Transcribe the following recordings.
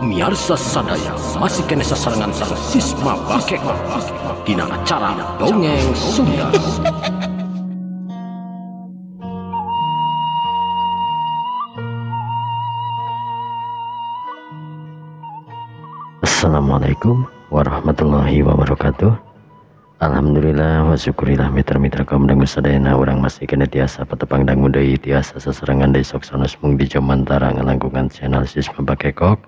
Miarsa sadaya masih kena sasarangan sang sisma bakek dina acara Dongeng Sunda. Assalamualaikum warahmatullahi wabarakatuh. Alhamdulillah wa syukurillah mitra-mitra kaum dangu sadayana urang masih kena tiasa patepang dangu deui tiasa sasarangan deui sok sanes mung di jomantara ngalangkungan channel sisma bakekok.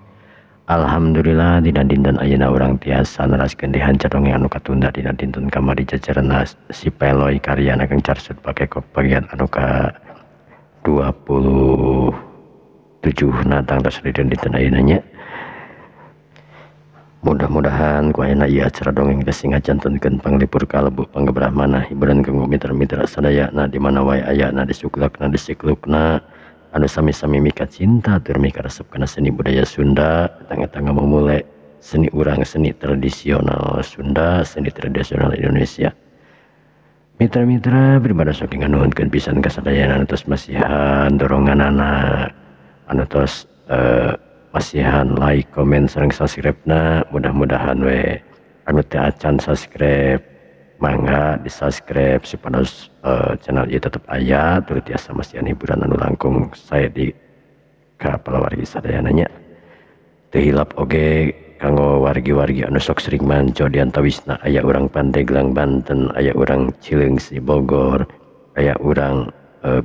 Alhamdulillah dina dinten ayeuna urang tiasa neraskeun dihancar dongeng anu katunda dina dinten kamari jajaranna si Peloy karyana Kang Carsud Bakekok bagian anu ka 27 natang tasrideun dinten ayeuna nya. Mudah-mudahan ku ayeuna ieu acara dongeng teh sing ngacantenkeun panglipur kalebu panggebrahmana hiburan kanggo mitra-mitra sadayana di mana wae ayana di suklakna di siklukna anu sami-sami mika cinta tur mika resep kana seni budaya Sunda tengah-tengah memulai seni urang seni tradisional Sunda seni tradisional Indonesia. Mitra-mitra pribadi saking nganuhunkeun pisan ka sadayana anu tos masihan doronganana anu tos masihan like, komen, sareng subscribe-na. Mudah-mudahan we anu teu acan subscribe mangga di subscribe supados channel ieu tetep aya tur tiasa masihan hiburan anu langkung sae di ka palawargi sadayana nya. Teu hilap oge kanggo wargi-wargi anu sok sering manco di antawisna aya urang Pandeglang Banten, aya urang Cileungsi Bogor, aya urang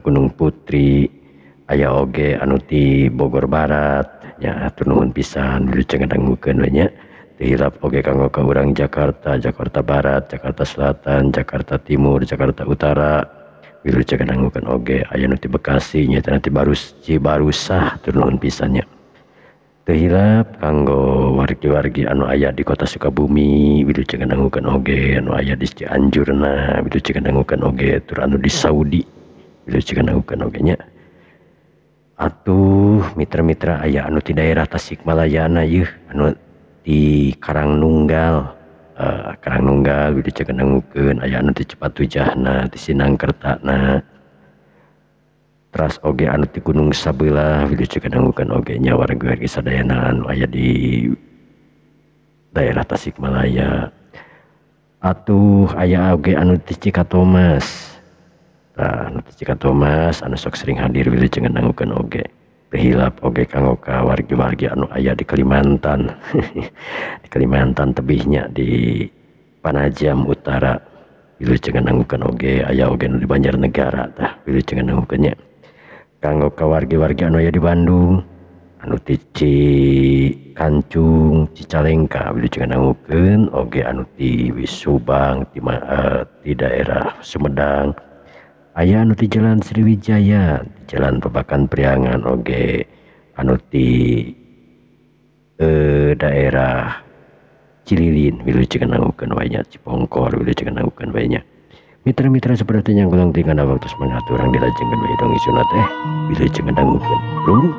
Gunung Putri, aya oge anu ti Bogor Barat nya atur nuhun pisan wilujeng ngadangukeun we nya. Teu hilap oge kanggo ka urang Jakarta, Jakarta Barat, Jakarta Selatan, Jakarta Timur, Jakarta Utara wilujeng ngadangukeun oge. Aya nu ti Bekasi nya teh ti Cibarusah atur nuhun pisan nya. Teu hilap kanggo wargi-wargi anu aya di kota Sukabumi wilujeng ngadangukeun oge, anu aya di Cianjurna wilujeng ngadangukeun oge, tur anu di Saudi wilujeng ngadangukeun oge nya. Atuh mitra-mitra aya anu ti daerah Tasikmalayana yeuh anu di Karangnunggal wilujeng ngadangukeun, aya anu ti Cipatujahna, ti Sinangkertana, teras oge anu ti Gunung Sabeulah wilujeng ngadangukeun oge nya wargi-wargi sadayana anu aya di daerah Tasikmalaya. Atuh aya oge anu ti Cikatomas. Anu Cikatomas anu sok sering hadir wilujeng ngadangukeun oge. Teu hilap oge kanggo ka wargi-wargi anu aya di Kalimantan di Kalimantan tebihnya di Panajam Utara wilujeng ngadangukeun oge. Aya oge anu di Banjarnegara tah wilujeng ngadangukeun nya. Kanggo ka wargi-wargi anu aya di Bandung anu ti Cikancung, Cicalengka wilujeng ngadangukeun oge. Anu ti Subang ti daerah Sumedang aya anu ti Jalan Sriwijaya, di Jalan Babakan Priangan oge, anu ti daerah Cililin wilujeng ngadangukeun wae nya. Cipongkor wilujeng ngadangukeun wae nya. Mitra-mitra seperti yang kulang tinggal waktu semangat urang dilajengkeun wae dong isuna teh wilujeng ngadangukeun. Brung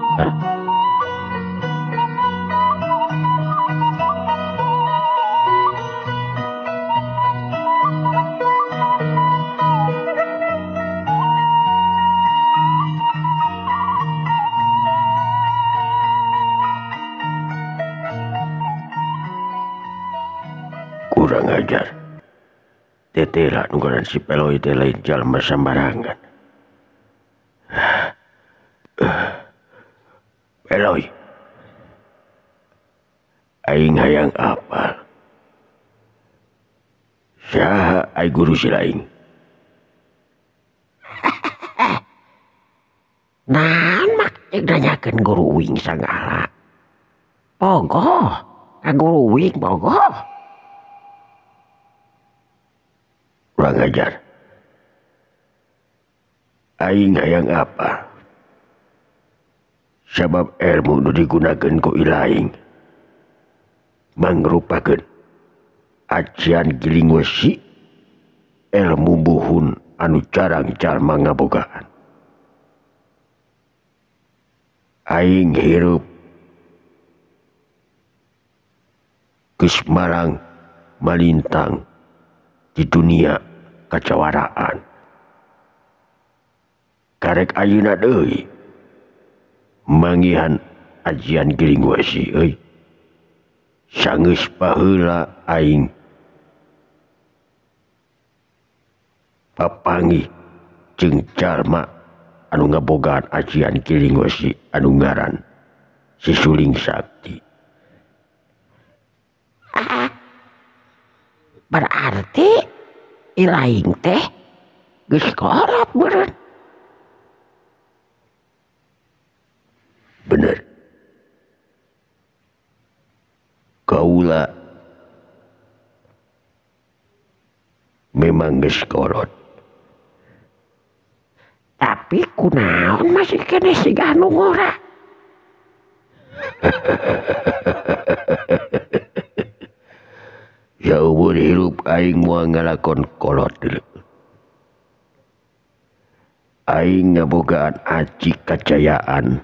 kurang ajar tetela nungguan si Peloy teh lain jalma sambarangan. Peloy aing hayang apal saha ai guru si laing. Naon mak cek nanyakeun guru uing sagala. Pogoh ka guru uing pogoh. Kurang ajar. Aing hayang apa? Sabab ilmu nu digunakeun ku ilaing mangrupakeun ajian giling wesi ilmu buhun anu jarang jalma ngabogaan. Aing hirup geus marang malintang di dunia kacawaraan. Karek ayeuna deui manggihan ajian giling wesi euy. Sanggeus paheula aing papanggih jeung jalma anu ngabogaan ajian kiling wesi anu ngaran si Suling Sakti. Berarti ilaing teh geus kolot meureun. Bener. Kaula memang geus kolot. Tapi kunaon masih kene siga anu ngora. Ya umur hirup aing moal ngalakon kolot dulu. Aing ngabogaan aji kacayaan.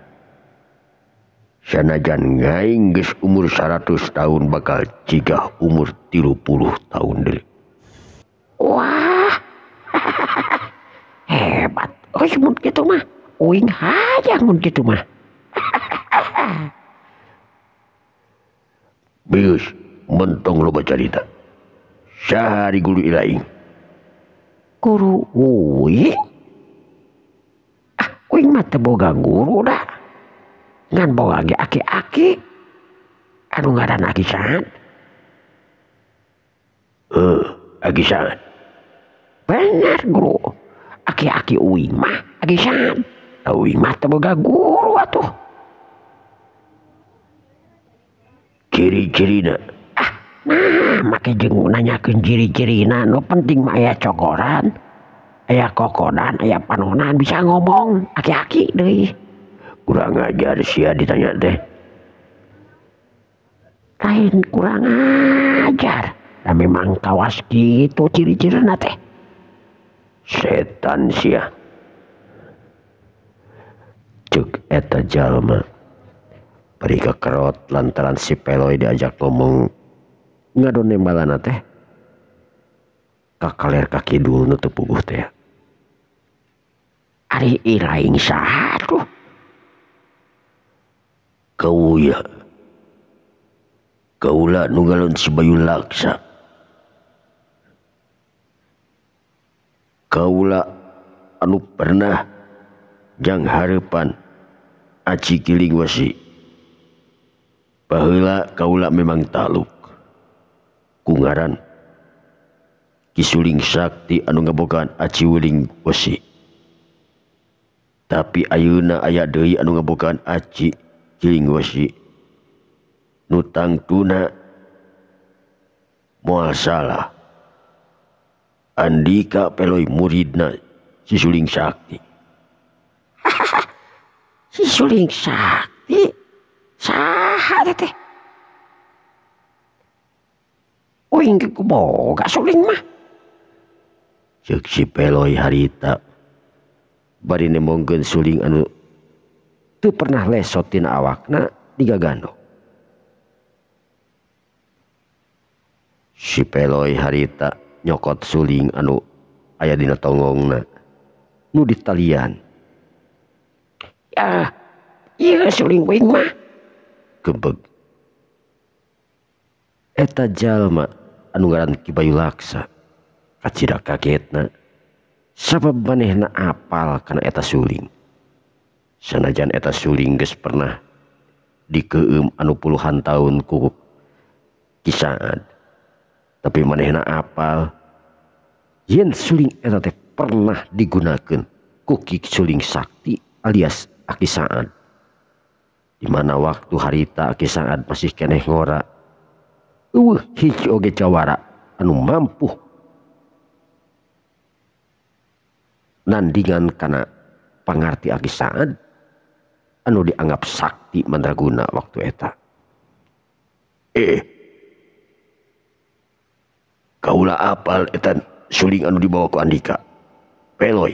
Sanajan ngaing geus umur 100 tahun bakal cigah umur 30 tahun dulu. Wah. Hebat. Oh mun kitu mah. Uing haja mun kitu mah. Bius mentong lo baca cerita. Sehari guru ilaing. Guru uing? Uing mah teu boga guru dah. Ngan boga ge aki-aki. Anu ngaran Agisaan. Agisaan. Bener guru. Aki-aki uing mah Agisaan. Uing mah teu boga guru atuh. Ciri-cirina. Nah, make jeung nanyakeun ciri-cirina nu penting mah aya cokoran, aya kokodan, aya panonan bisa ngomong aki-aki deui. Kurang ajar sia ditanya teh. Lain kurang ajar. Da memang kawas kitu ciri-cirina teh. Setan sia. Cuk eta jalma. Beri kekerot lantaran si Peloy diajak ngomong ngadon nembalana teh kakaler kaki dul nu teu puguh teh. Ari ilaing saha tuh? Kauya. Kaula nu galon si Bayu Laksa. Kaula anu pernah jang hareupan aci kiling wasi. Baheula kaula memang taluk. Kungaran Ki Suling Sakti anu ngabogaan aci uling wesi. Tapi ayeuna aya deui anu ngabogaan aci kiling wesi. Nu tangtuna moal salah. Andika Peloy muridna si Suling Sakti. Si Suling Sakti saha teh? Uing ge boga suling mah. Ceuk si Peloy harita bari nemongkeun suling anu teu pernah lesot tina awakna digagando. Si Peloy harita nyokot suling anu aya dina tonggongna nu ditalian. Ya, iya suling uing mah. Gebeg. Eta jalma anu ngaran Ki Bayu Laksa kacida kagetna sabab manehna apal kana eta suling. Sanajan eta suling geus pernah dikeueum anu puluhan tahun ku Ki Saad, tapi manehna apal yen suling eta teh pernah digunakeun ku Ki Suling Sakti alias Aki Saad. Di mana waktu harita Aki Saad masih keneh ngora. Hiji oge jawara anu mampu nandingan kana pangarti Aki Saad anu dianggap sakti mandraguna waktu eta. Kaula apal eta suling anu dibawa ku Andika Peloy.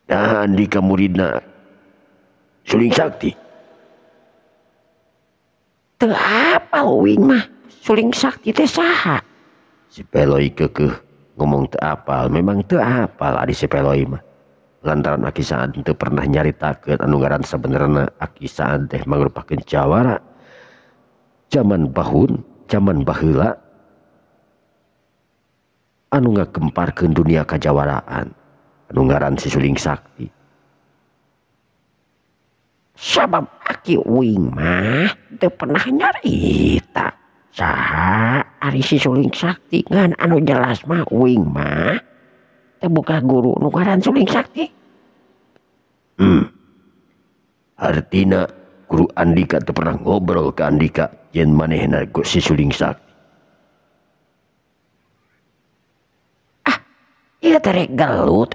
Nah Andika muridna Suling Sakti. Teu apal uing mah Suling Sakti teh saha? Si Peloy keukeuh ngomong teu apal, memang teu apal adi si Peloy mah. Lantaran Aki Saad teu pernah nyaritakeun anu ngaran sabenerna Aki Saad teh mangrupakeun jawara zaman bahun zaman baheula anu ngagemparkeun dunia kajawaraan anu ngaran si Suling Sakti. Sabab aki uing mah teu pernah nyarita saha ari si Suling Sakti ngan anu jelas mah uing mah teu boga guru nu ngaran Suling Sakti. Artina Guru Andika teu pernah ngobrol ke Andika yen manehna si Suling Sakti. Ieu teh rek gelut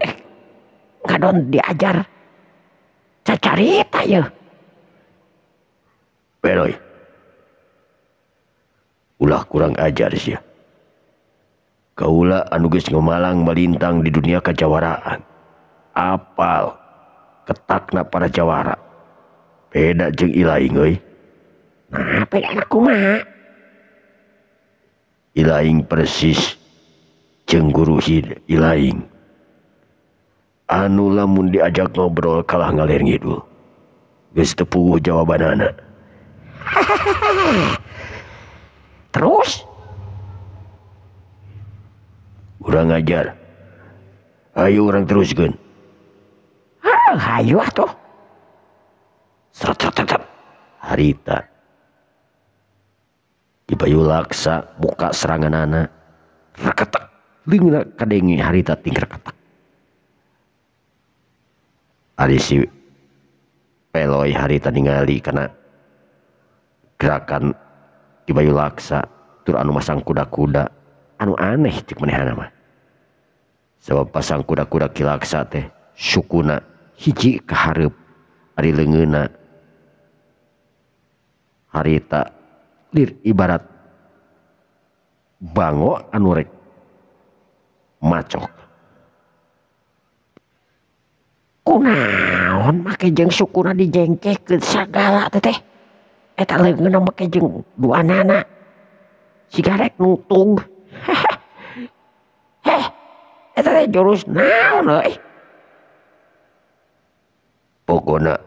ngadon diajar cacarita yeuh. Peloy, ulah kurang ajar sia. Kaula anu geus ngemalang melintang di dunia kajawaraan. Apal ketakna para jawara. Beda jeung Ilaing euy. Nah, beda anak kumaha? Ilaing persis jeung guru Ilaing. Anu lamun diajak ngobrol kalah ngalir ngidul. Geus teu puguh jawabanana. Terus? Urang ngajar. Ayo urang teruskeun. Hayu atuh. Seret. Harita di Bayu Laksa buka seranganana. Reketek leungna kadengi harita ting reketek. Ari si Peloy harita ningali kana gerakan di Bayu Laksa tur anu masang kuda-kuda anu aneh cek manehana mah. Sebab pasang kuda-kuda Ki Laksa teh sukuna hiji ka hareup ari leungeunna harita lir ibarat bango anu rek macok. Kunaon make jeung sukuna dijengkekeun sagala teh. Eta leungeunna make jeung duanana sigarek nutug. Eta teh jurus naon euy? Pokona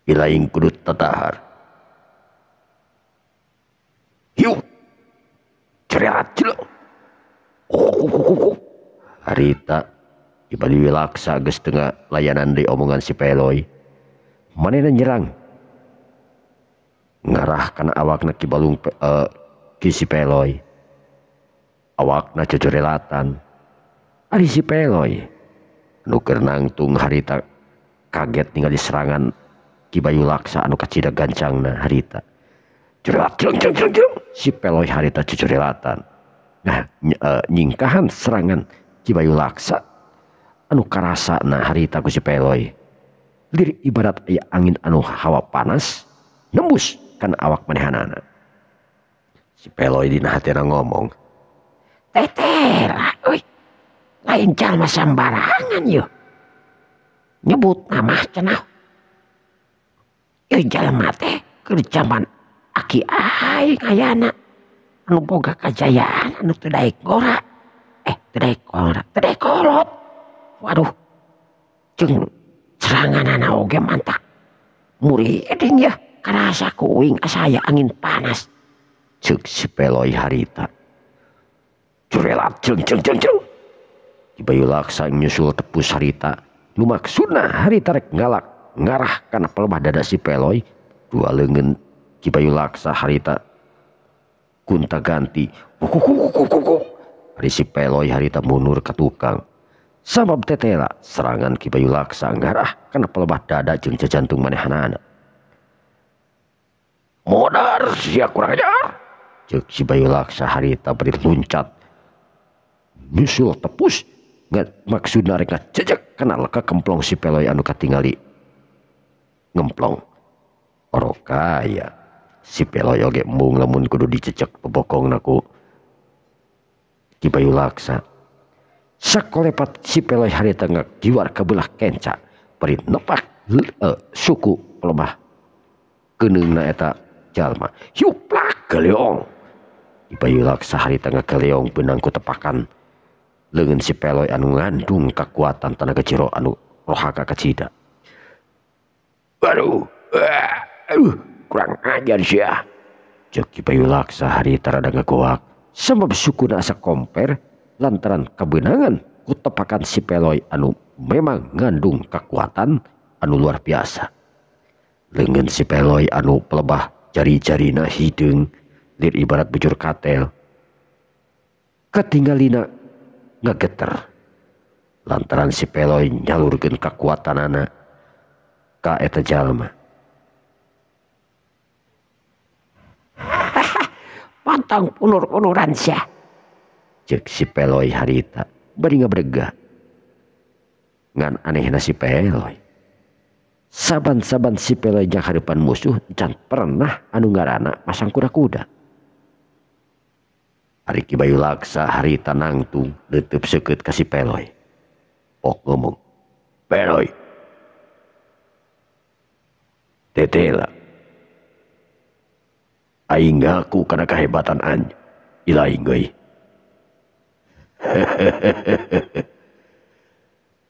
Ilaing kudu tatahar. Hiu cereat jelek. Harita di Bayu Laksa geus tengah layanan di omongan si Peloy. Manehna nyerang ngarah kana awakna Ki Balung Ki si Peloy. Awakna cocorelatan. Ari si Peloy anu keur nangtung harita kaget ningali serangan Ki Bayu Laksa anu kacida gancangna harita. Jerat jeng si Peloy harita cucurelatan. Nah nyingkahan serangan Ki Bayu Laksa anu karasana harita ku si Peloy. Lir ibarat aya angin anu hawa panas nembus kana awak manehanana. Si Peloy dina hatena ngomong, Tetela euy. Lain jalma sambarangan yeuh. Nyebut nama cenah. Ieu jalma teh keur jaman aki aing ayana anu boga kajayaan anu teu daek gora. Teu daek kolot. Waduh. Jeung seranganana oge mantap. Muriding ya karasa kuing asa aya angin panas. ceuk si Peloy harita. Curelat jeng. Ki Bayu Laksa nyusul tepus harita. Nu maksudna harita rek ngalak ngarah kana pelemah dada si Peloy. Dua leungeun Ki Bayu Laksa harita kunta ganti. Ari si Peloy harita mundur ka tukang. Sabab tetela serangan Ki Bayu Laksa ngarah kana pelemah dada jeung jajantung manehanana. Modar sia kurang ajar. Ceuk si Bayu Laksa harita beri luncat. Nyusul tepus. Maksudna rek ngacejek kana leka kemplong si Peloy anu katingali ngemplong. Orokaya si Peloy oge mung lamun kudu dicecek bebokongna ku Ki Bayu Laksa. Sakolepat si Peloy harita ngagiwar ka belah kenca bari nepak suku pelemah keuningna eta jalma. Hiuplak galeong. Ki Bayu Laksa harita ngagaleong beunang ku tepakan leungeun si Peloy anu ngandung kekuatan tenaga jero anu rohaka kacida. Aduh, kurang ajar sia. Cek Ki Bayu Laksa harita rada ngagoak sabab sukuna asa komper lantaran kebenangan ku tepakan si Peloy anu memang ngandung kekuatan anu luar biasa. Lengan si Peloy anu pelebah jari-jarina hidung lir ibarat bujur katel ketinggalina ngageter lantaran si Peloy nyalurkeun kekuatanana ka eta jalma. Pantang punur-punuran sia. Cek si Peloy harita bari ngabrega. Ngan anehna si Peloy. Saban-saban si Peloy jeung hareupan musuh can pernah anu ngaranna masang kuda-kuda. Ari Ki Bayu Laksa harita nangtung neuteub seukeut ka si Peloy. Oh ngomong, "Peloy. Tetela. Aing ngaku kana kahebatan anj. Ilaing geuy."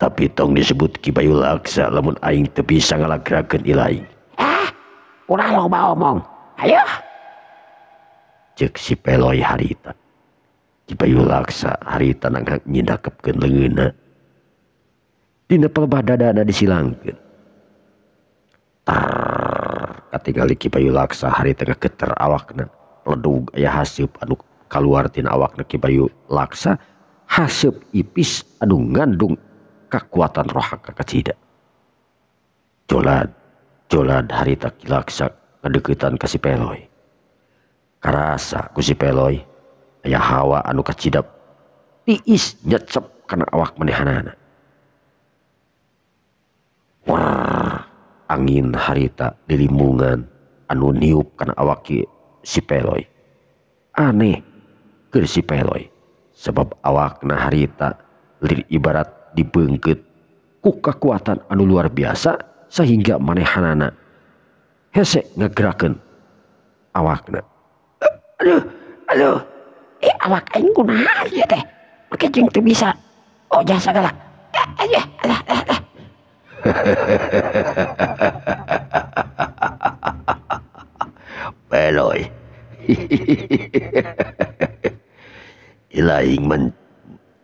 Tapi tong disebut Ki Bayu Laksa lamun aing teu bisa ngalagrakeun ilaing. Ulah loba omong. Ayo. Cek si Peloy harita. Ki Bayu Laksa harita nangak nyindakepkeun leungeunna. Dina pelebah dadana disilangkeun. Katingali Ki Bayu Laksa harita ngageter awakna. Ledug aya haseup anu kaluar tina awakna Ki Bayu Laksa. Haseup ipis anu ngandung kekuatan rohaka kacida. Jolad harita Ki Laksa ngadeuketan ka si Peloy. Karasa ku si Peloy aya hawa anu kacidap tiis nyecep kana awak manehanana. Angin harita dilimungan anu niup kana awak si Peloy. Aneh keur si Peloy sebab awakna harita lir ibarat dibeungkeut ku kekuatan anu luar biasa sehingga manehanana hese ngagerakeun awakna. Aduh. Awak aing kunaha ieu teh? Make jeung teu bisa ojah sagala. Alah. Peloy. Ilaing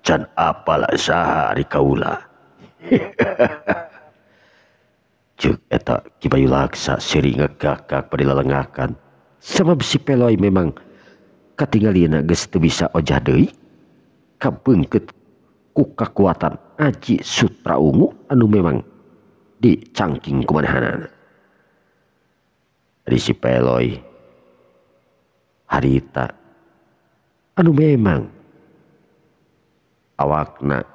can apalah saha ari kaula. Ceuk eta Ki Bayu Laksa seuring ngegagak bari lalengakan sabab si Peloy memang katinggalina geus teu bisa ojah deui kabeungkeut ku kakuatan Aji Sutra Ungu anu memang dicangking kumanehanana. Dari si Peloy harita anu memang awakna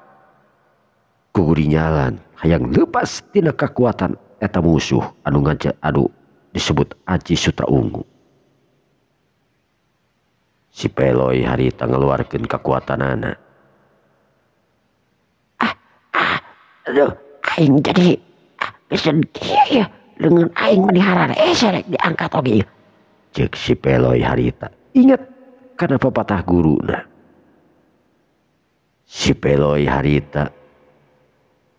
kugurinyalan hayang leupas tina kekuatan eta musuh anu disebut Aji Sutra Ungu. Si Peloy harita ngeluarkeun kekuatanana. Aduh, aing jadi kesan kieu ya. Leungeun aing manihara serek diangkat oge. Cek si Peloy harita inget kana pepatah guruna. Si Peloy harita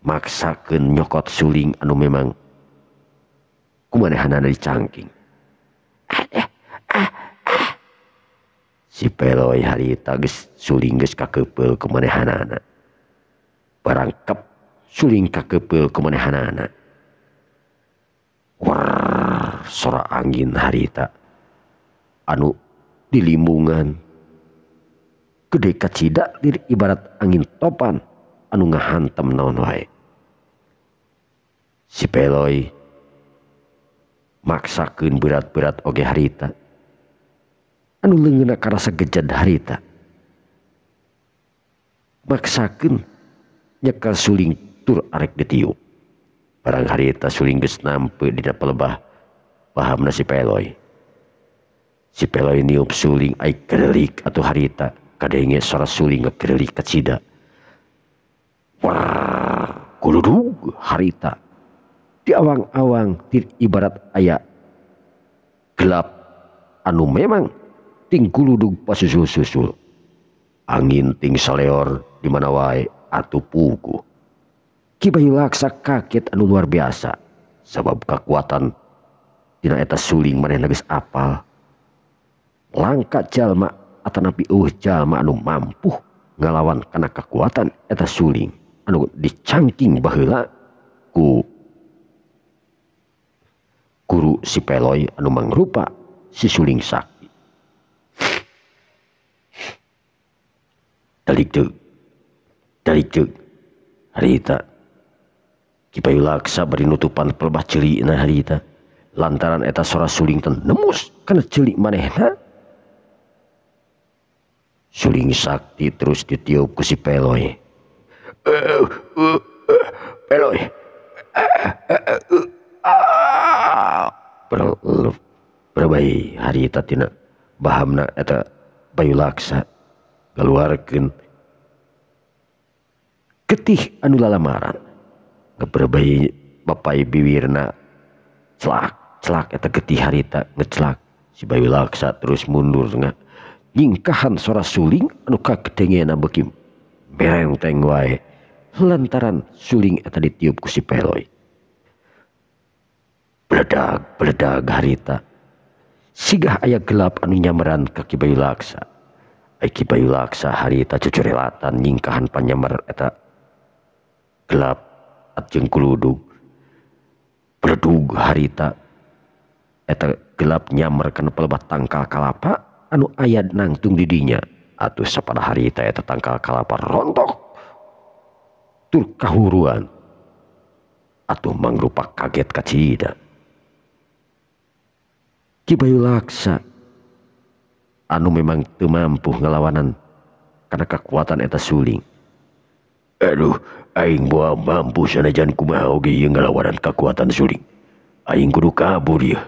maksakeun nyokot suling anu memang kumanehanana dicangking. Si Peloy harita geus suling geus kakeupel kumanehanana. Barangkep suling kakeupel kumanehanana. Sora angin harita anu dilimbungan gede kacida lir ibarat angin topan anu ngahantem naon wae. Si Peloy maksakeun berat-berat oge harita anu leungeunna karasa gejad harita. Maksakeun nyekel suling tur arek ditiup. Barang harita suling geus nampe dina pelebah pahamna si Peloy. Si Peloy niup suling ai kerelik atuh harita kadenge sora suling ngakerelik kacida. Kuludug harita di awang-awang ibarat aya gelap anu memang ting kuludug pasusul-susul. Angin ting saleor di mana wae atuh puguh. Ki Bayu Laksa kaget anu luar biasa sabab kekuatan dina eta suling manehna geus apal. Langka jalma atanapi jalma anu mampu ngalawan kana kekuatan eta suling anu dicangking baheula ku guru si Peloy anu mangrupa si suling sakti. Dalik deug harita Ki Bayu Laksa bari nutupan pelebah ceulina harita lantaran eta sora suling teh nemus kana ceulik manehna. Suling sakti terus ditiup ku si Peloy. Peloy. Perbayi harita tina bahamna eta Bayu Laksa ngaluarkeun getih anu lalamaran. Ngeperbayi bapai biwirna celak eta getih harita ngecelak. Si Bayu Laksa terus mundur nyingkahan sora suling anu kakedengena beuki berenteng wae lantaran suling eta ditiup ku si Peloy. Beledag harita sigah aya gelap anu nyameran ka Ki Bayu Laksa. Ki Bayu Laksa harita cucurelatan nyingkahan panyamar eta gelap atjeung kuludug. Beledug harita eta gelap nyamar kana pelebah tangkal kalapa anu aya nangtung di dinya. Atuh sapada harita eta tangkal kalapa rontok tur kahuruan. Atuh mangrupa kaget kacida. Ki Bayu Laksa anu memang teu mampu ngalawanan karena kekuatan eta suling. Aduh, aing moal mampu sanajan kumaha oge ieu ngalawanan kekuatan suling. Aing kudu kabur ieu.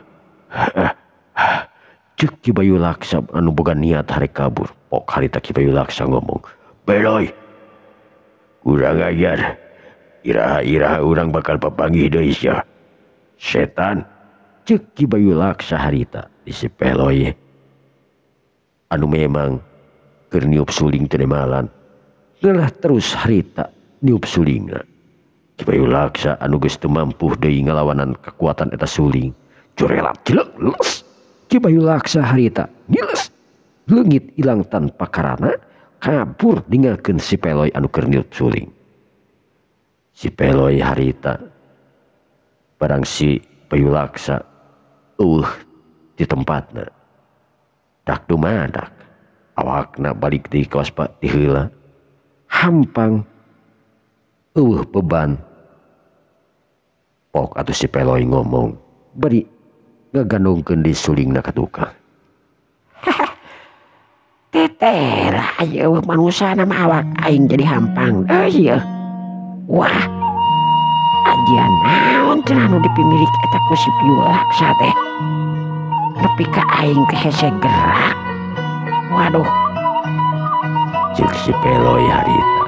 Ceuk Ki Bayu Laksa anu boga niat harek kabur. Pok harita Ki Bayu Laksa ngomong, "Peloy, urang ajar. Iraha urang bakal papanggih deui sia. Setan." Ceuk Ki Bayu Laksa harita di si Peloy anu memang keur niup suling teu nemalan. Lelah terus harita niup sulingna. Ki Bayu Laksa anu geus teu mampu deui ngalawanan kekuatan eta suling curelat jelek les. Ki Bayu Laksa harita ngiles leungit ilang tanpa karana kabur ninggalkeun si Peloy anu keur niup suling. Si Peloy harita barang si Bayu Laksa di tempatna dak dumadak awakna balik deui ka waspa ti heula hampang beban. Pok atuh si Peloy ngomong bari ngagandongkeun di sulingna ka tukang. Teteh ieu manusana mah awak aing jadi hampang deui ieu. Wah, ajian naon cenah anu dipimilik eta ku si Bayu Laksa teh. Nepi ka aing teh hese gerak. Waduh. Ceuk si Peloy harita.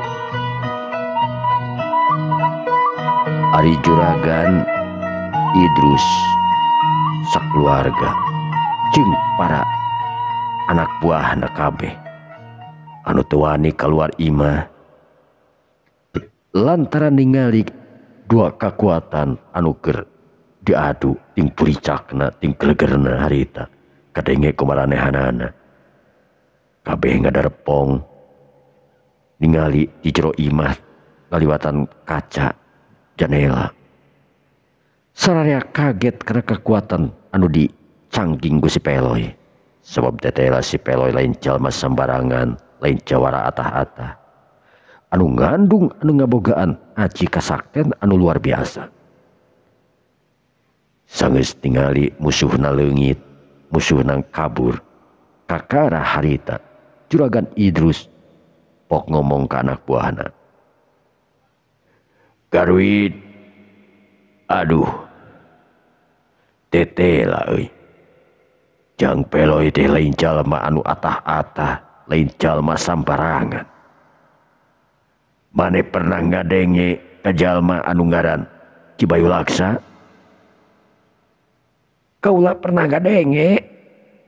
Ari juragan Idrus sakeluarga jeung para anak buahna kabeh anu teu wani kaluar imah lantaran ningali dua kekuatan anu keur diadu ting puricakna ting gelegerna harita kadenge kumaranehanana. Kabeh ngadarepong ningali di jero imah ngaliwatan kaca jendela. Sararea kaget karena kekuatan anu dicangking ku si Peloy. Sebab tetela si Peloy lain jalma sambarangan, lain jawara atah-atah. Anu ngandung anu ngabogaan aji kasakten anu luar biasa. Sanggeus tingali musuhna leungit, musuhna kabur. Kakara harita juragan Idrus pok ngomong ke anak buahna. "Garwid, aduh, tetela euy. Jang Peloy teh lain jalma anu atah-atah, lain jalma sambarangan. Mane pernah ngadenge ka jalma anu ngaran Ki Bayu Laksa?" Kaula pernah ngadenge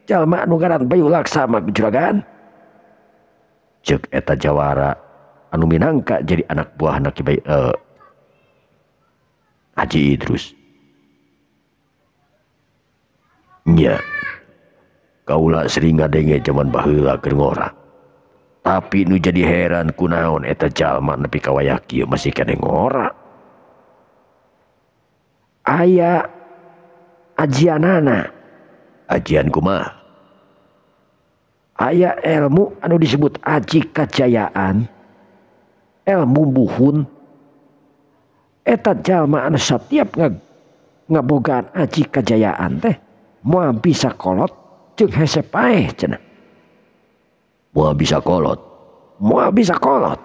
jalma anu ngaran Bayu Laksa mah juragan. Ceuk eta jawara anu minangka jadi anak buahna Ki Bayu Haji Idrus. Nya, kaula sering ngadenge zaman baheula keur ngora. Tapi nu jadi heran kunaon eta jalma nepi ka wayah kieu masih kene ngora. Aya ajianana. Ajian kumaha? Aya ilmu anu disebut aji kajayaan, ilmu buhun. Eta jalma anu setiap ngabogaan aji kajayaan teh moal bisa kolot jeung hese paeh cenah. Moal bisa kolot. Moal bisa kolot.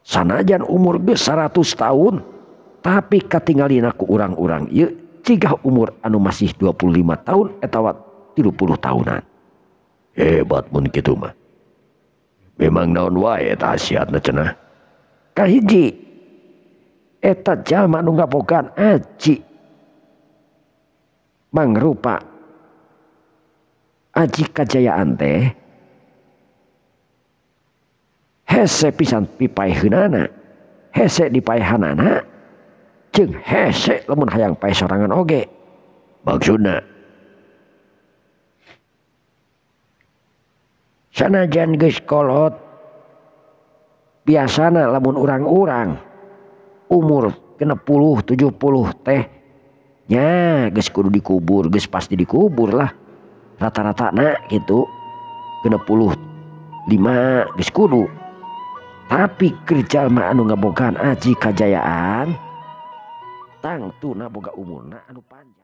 Sanajan umur geus 100 tahun, tapi katinggalina ku urang-urang ieu cigah umur anu masih 25 tahun etawa 30 tahunan. Hebat mun kitu mah. Memang naon wae eta hasiatna cenah. Kahiji, eta jalma anu ngabogaan aji mangrupa aji kajayaan teh hese pisan pipaeheunana, hese dipaehanana, jeung hese lamun hayang pae sorangan oge. Maksudna sanajan geus kolot biasana lamun urang-urang umur 60 70 teh nya geus kudu dikubur, geus pasti dikubur lah rata-rata na gitu 65 geus kudu. Tapi keur jalma anu ngabogaan aji kajayaan tangtuna boga umurna anu panjang.